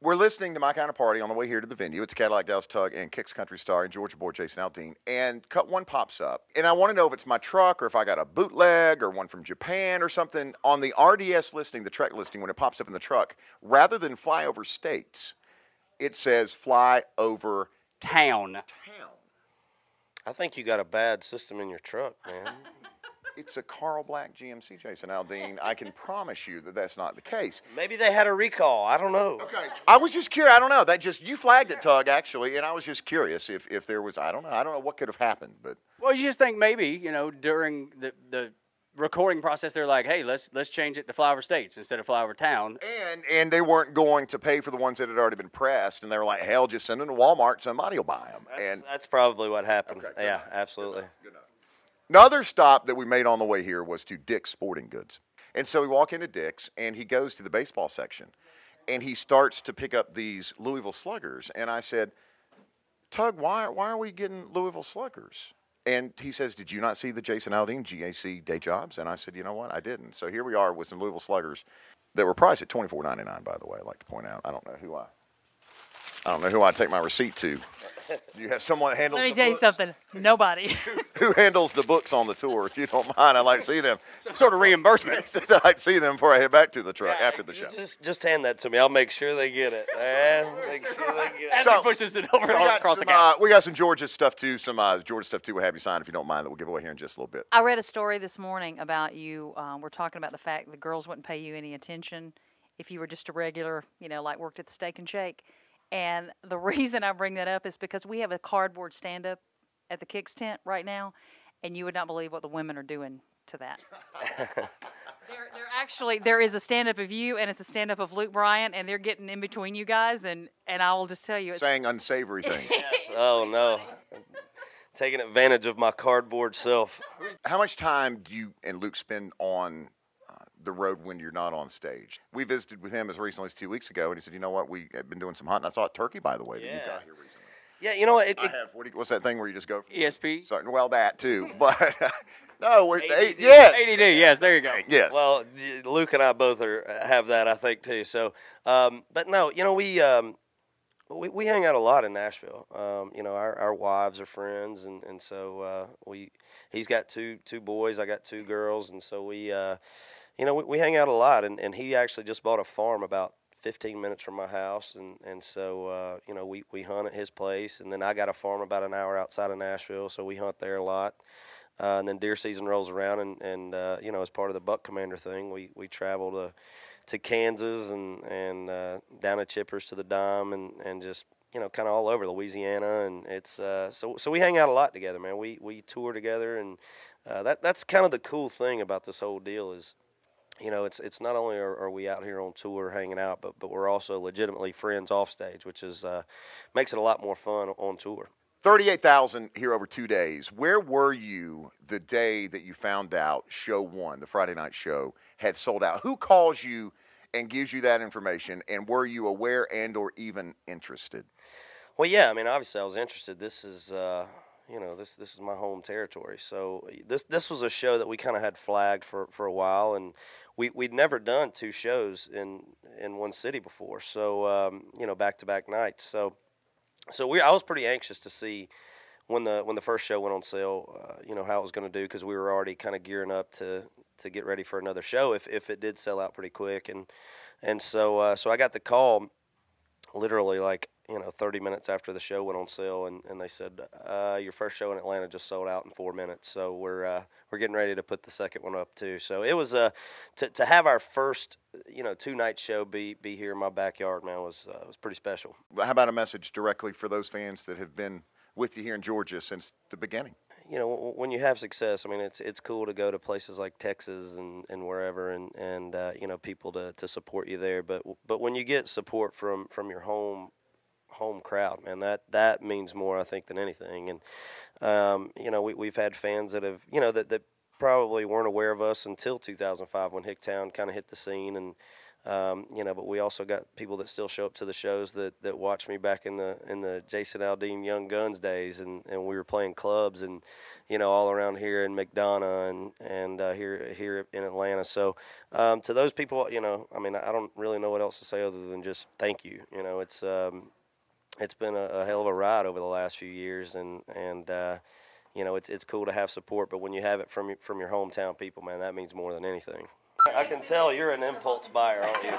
We're listening to My Kind of Party on the way here to the venue. It's Cadillac Dallas Tug and Kicks Country Star and Georgia boy Jason Aldean. And cut one pops up. And I want to know if it's my truck or if I got a bootleg or one from Japan or something. On the RDS listing, the Trek listing, when it pops up in the truck, rather than fly over states, it says fly over town. I think you got a bad system in your truck, man. It's a Carl Black GMC, Jason Aldean. I can promise you that that's not the case. Maybe they had a recall. I don't know. Okay. I was just curious. I don't know. You flagged it, Tug, actually, and I was just curious if there was, I don't know what could have happened. But well, you just think maybe, during the recording process, they're like, hey, let's change it to fly over states instead of fly over town. And they weren't going to pay for the ones that had already been pressed, and they were like, hell, just send them to Walmart. Somebody will buy them. That's probably what happened. Okay, yeah, absolutely. Good enough. Another stop that we made on the way here was to Dick's Sporting Goods. And so we walk into Dick's, and he goes to the baseball section, and he starts to pick up these Louisville Sluggers. And I said, Tug, why are we getting Louisville Sluggers? And he says, did you not see the Jason Aldean GAC day jobs? And I said, you know what, I didn't. So here we are with some Louisville Sluggers that were priced at $24.99, by the way, I'd like to point out. I don't know who I take my receipt to. Do you have someone that handles the books? Let me tell you something. Nobody. Who handles the books on the tour? If you don't mind, I'd like to see them. Some sort of reimbursement. I'd like to see them before I head back to the truck after the show. Just hand that to me. I'll make sure they get it. Make sure they get it. As he pushes it over across the counter. We got some Georgia stuff too. Some Georgia stuff too. We'll have you sign if you don't mind. That we'll give away here in just a little bit. I read a story this morning about you. We're talking about the fact the girls wouldn't pay you any attention if you were just a regular, like worked at the Steak and Shake. And the reason I bring that up is because we have a cardboard stand-up at the Kicks tent right now, and you would not believe what the women are doing to that. There is a stand-up of you, and it's a stand-up of Luke Bryant, and they're getting in between you guys, and I will just tell you. Saying unsavory things. Yes. Oh, no. Taking advantage of my cardboard self. How much time do you and Luke spend on the road when you're not on stage? We visited with him as recently as 2 weeks ago, and he said, you know what, we have been doing some hunting. I saw a turkey, by the way, that you got here recently. Yeah, you know what? What's that thing where you just go? ESP? Sorry, well, that too. But, no, ADD. Yes. ADD, yes, there you go. Yes. Well, Luke and I both have that, I think, too. So, but no, we hang out a lot in Nashville. Our wives are friends, and so he's got two boys, I got two girls, and so we hang out a lot, and he actually just bought a farm about 15 minutes from my house, and so we hunt at his place, and then I got a farm about an hour outside of Nashville, so we hunt there a lot. And then deer season rolls around, and as part of the Buck Commander thing, we travel to Kansas and down to Chippers to the Dime, and just kind of all over Louisiana, and it's so we hang out a lot together, man. We tour together, and that's kind of the cool thing about this whole deal is, it's not only are we out here on tour hanging out, but we're also legitimately friends off stage, which is makes it a lot more fun on tour. 38,000 here over 2 days. Where were you the day that you found out show one, the Friday night show, had sold out? Who calls you and gives you that information, and were you aware and or even interested? Well, yeah, I mean, obviously I was interested. This is this is my home territory. So this was a show that we kind of had flagged for a while, and we'd never done two shows in one city before. So back-to-back nights. So I was pretty anxious to see when the first show went on sale, how it was going to do, because we were already kind of gearing up to get ready for another show if it did sell out pretty quick, and so I got the call literally 30 minutes after the show went on sale, and they said your first show in Atlanta just sold out in 4 minutes, so we're getting ready to put the second one up too. So it was to have our first two-night show be here in my backyard, man, was pretty special. How about a message directly for those fans that have been with you here in Georgia since the beginning? When you have success, I mean, it's cool to go to places like Texas and wherever, and people to support you there. But when you get support from your home crowd, man, that means more, I think, than anything. And we've had fans that have that probably weren't aware of us until 2005 when Hicktown kind of hit the scene, and You know, but we also got people that still show up to the shows that watched me back in the Jason Aldean Young Guns days, and we were playing clubs and, you know, all around here in McDonough and here in Atlanta. So to those people, you know, I mean, I don't really know what else to say other than just thank you. You know, it's been a hell of a ride over the last few years, and you know, it's cool to have support, but when you have it from your hometown people, man, that means more than anything. I can tell you're an impulse buyer, aren't you?